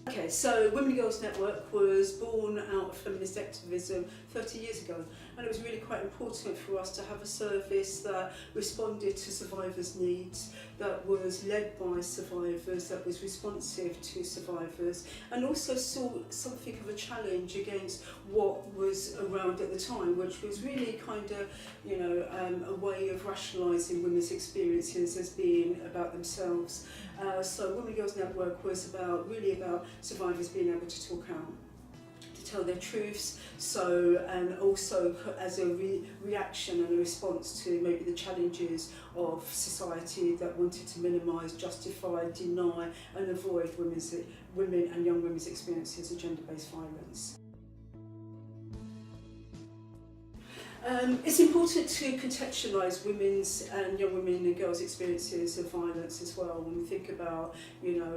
Okay, so Women and Girls Network was born out of feminist activism 30 years ago, and it was really quite important for us to have a service that responded to survivors' needs, that was led by survivors, that was responsive to survivors, and also saw something of a challenge against what was around at the time, which was really kind of, a way of rationalising women's experiences as being about themselves. So Women and Girls Network was really about survivors being able to talk out, to tell their truths, and also as a reaction and a response to maybe the challenges of society that wanted to minimise, justify, deny and avoid women and young women's experiences of gender-based violence. It's important to contextualise women's and young women and girls' experiences of violence as well. When we think about,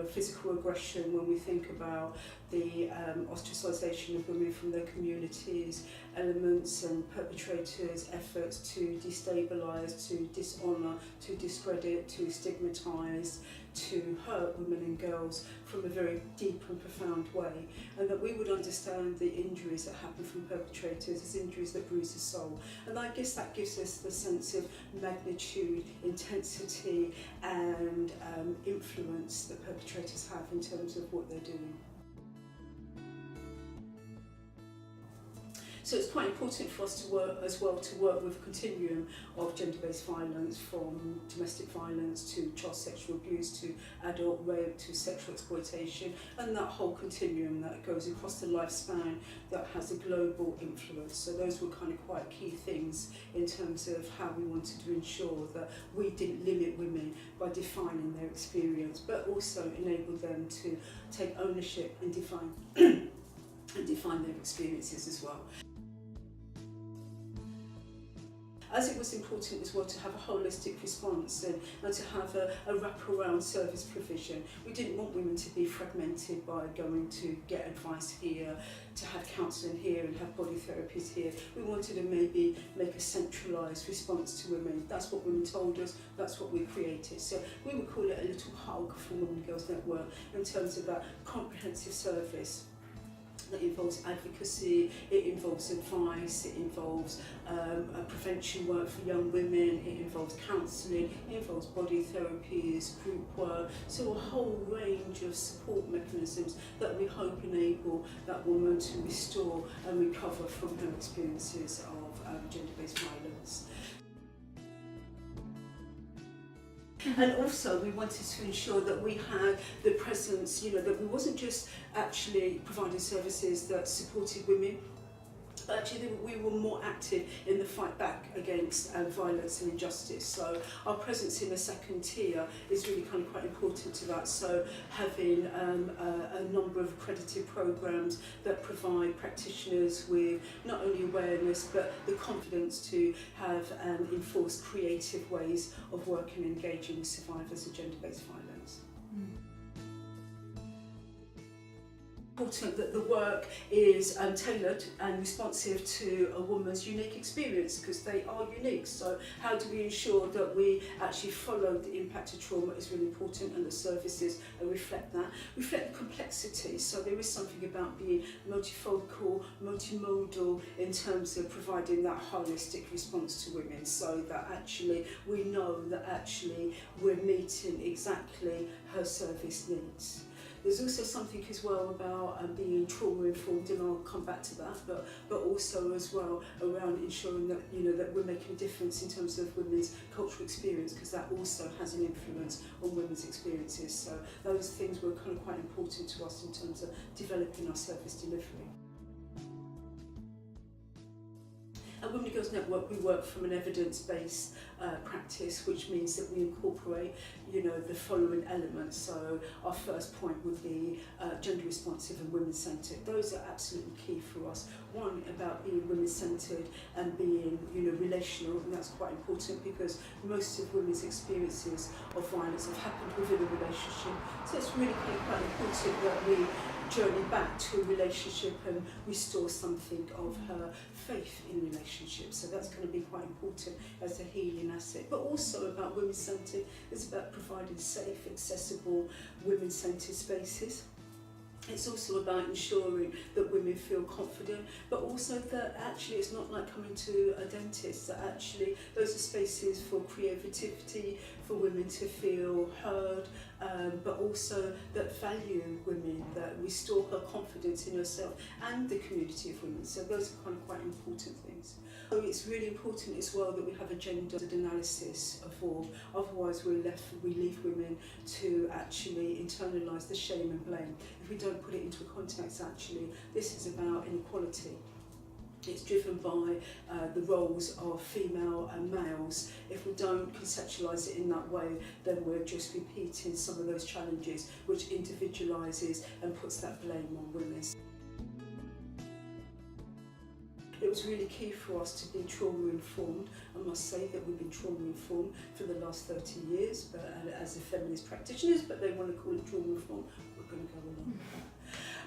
physical aggression, when we think about the ostracisation of women from their communities, elements and perpetrators' efforts to destabilise, to dishonour, to discredit, to stigmatise, to hurt women and girls from a very deep and profound way, and that we would understand the injuries that happen from perpetrators as injuries that bruise the soul. And I guess that gives us the sense of magnitude, intensity and influence that perpetrators have in terms of what they're doing. So it's quite important for us to work with a continuum of gender-based violence, from domestic violence to child sexual abuse to adult rape to sexual exploitation, and that whole continuum that goes across the lifespan that has a global influence. So those were kind of quite key things in terms of how we wanted to ensure that we didn't limit women by defining their experience, but also enable them to take ownership and define their experiences as well. As it was important as well to have a holistic response and to have a wraparound service provision. We didn't want women to be fragmented by going to get advice here, to have counselling here and have body therapies here. We wanted to maybe make a centralised response to women. That's what women told us, that's what we created. So we would call it a little hug from Women and Girls Network in terms of that comprehensive service. That involves advocacy, it involves advice, it involves prevention work for young women, it involves counselling, it involves body therapies, group work, so a whole range of support mechanisms that we hope enable that woman to restore and recover from her experiences of gender-based violence. And also we wanted to ensure that we had the presence, that we wasn't just actually providing services that supported women, but actually we were more active in the fight back against violence and injustice. So our presence in the second tier is really kind of quite important to that. So having a number of accredited programs that provide practitioners with not only awareness but the confidence to have and enforce creative ways of working and engaging with survivors of gender-based violence. Important that the work is tailored and responsive to a woman's unique experience, because they are unique. So how do we ensure that we actually follow the impact of trauma is really important, and the services reflect that. Reflect the complexity, so there is something about being multifocal, multimodal in terms of providing that holistic response to women, so that actually we know that actually we're meeting exactly her service needs. There's also something as well about being trauma informed, and I'll come back to that, but also as well around ensuring that that we're making a difference in terms of women's cultural experience, because that also has an influence on women's experiences. So those things were kind of quite important to us in terms of developing our service delivery. At Women and Girls Network, we work from an evidence-based practice, which means that we incorporate, the following elements. So our first point would be gender responsive and women-centred. Those are absolutely key for us. One, about being women-centred and being, relational, and that's quite important because most of women's experiences of violence have happened within a relationship. So it's really quite important that we journey back to a relationship and restore something of her faith in relationships. So that's going to be quite important as a healing asset. But also about women-centred, it's about providing safe, accessible, women-centred spaces. It's also about ensuring that women feel confident, but also that actually it's not like coming to a dentist, that actually those are spaces for creativity, for women to feel heard, but also that value women, that restore her confidence in herself and the community of women. So those are kind of quite important things. So it's really important as well that we have a gendered analysis of VAWG, otherwise we leave women to actually internalise the shame and blame. If we don't put it into a context, actually, this is about inequality. It's driven by the roles of female and males. If we don't conceptualise it in that way, then we're just repeating some of those challenges, which individualises and puts that blame on women. It was really key for us to be trauma-informed. I must say that we've been trauma-informed for the last 30 years, but as a feminist practitioners, but they want to call it trauma-informed, we're going to go along with that.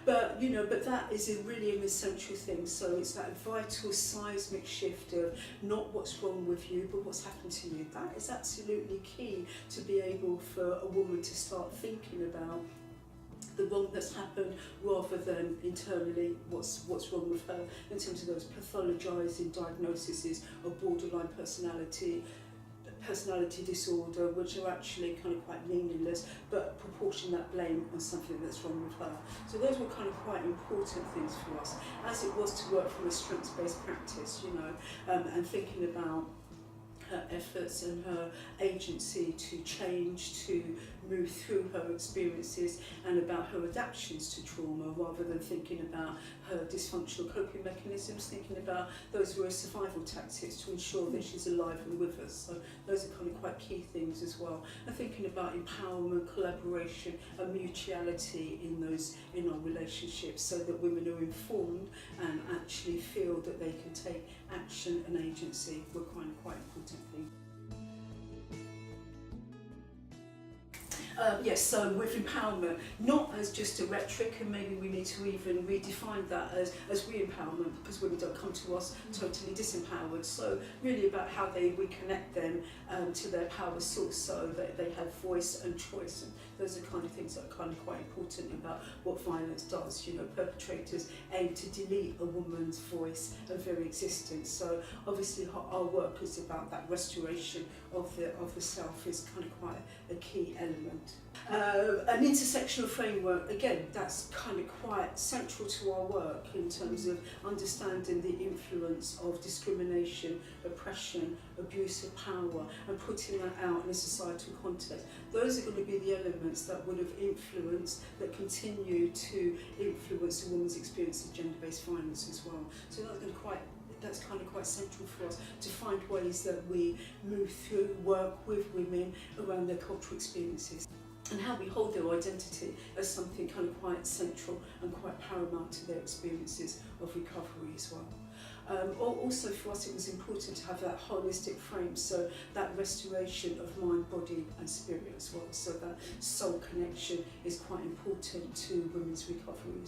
But, you know, but that is really an essential thing. So it's that vital seismic shift of not what's wrong with you, but what's happened to you. That is absolutely key to be able for a woman to start thinking about the wrong that's happened, rather than internally what's wrong with her in terms of those pathologising diagnoses of borderline personality disorder, which are actually kind of quite meaningless, but proportion that blame on something that's wrong with her. So those were kind of quite important things for us, as it was to work from a strengths-based practice, you know, and thinking about her efforts and her agency to change, to move through her experiences, and about her adaptations to trauma, rather than thinking about her dysfunctional coping mechanisms, thinking about those were survival tactics to ensure that she's alive and with us. So those are kind of quite key things as well. And thinking about empowerment, collaboration and mutuality in our relationships, so that women are informed and actually feel that they can take action and agency were kind of quite important things. Yes, so with empowerment, not as just a rhetoric, and maybe we need to even redefine that as re-empowerment, because women don't come to us totally disempowered. So really about how we connect them to their power source, so that they have voice and choice. And those are kind of things that are kind of quite important about what violence does. You know, perpetrators aim to delete a woman's voice and very existence. So obviously our work is about that restoration of the self is kind of quite a key element. An intersectional framework, again, that's kind of quite central to our work in terms of understanding the influence of discrimination, oppression, abuse of power, and putting that out in a societal context. Those are going to be the elements that would have influenced, that continue to influence a woman's experience of gender-based violence as well. So that's kind of quite central for us, to find ways that we move through, work with women around their cultural experiences, and how we hold their identity as something kind of quite central and quite paramount to their experiences of recovery as well. Also for us it was important to have that holistic frame, so that restoration of mind, body and spirit as well, so that soul connection is quite important to women's recovery.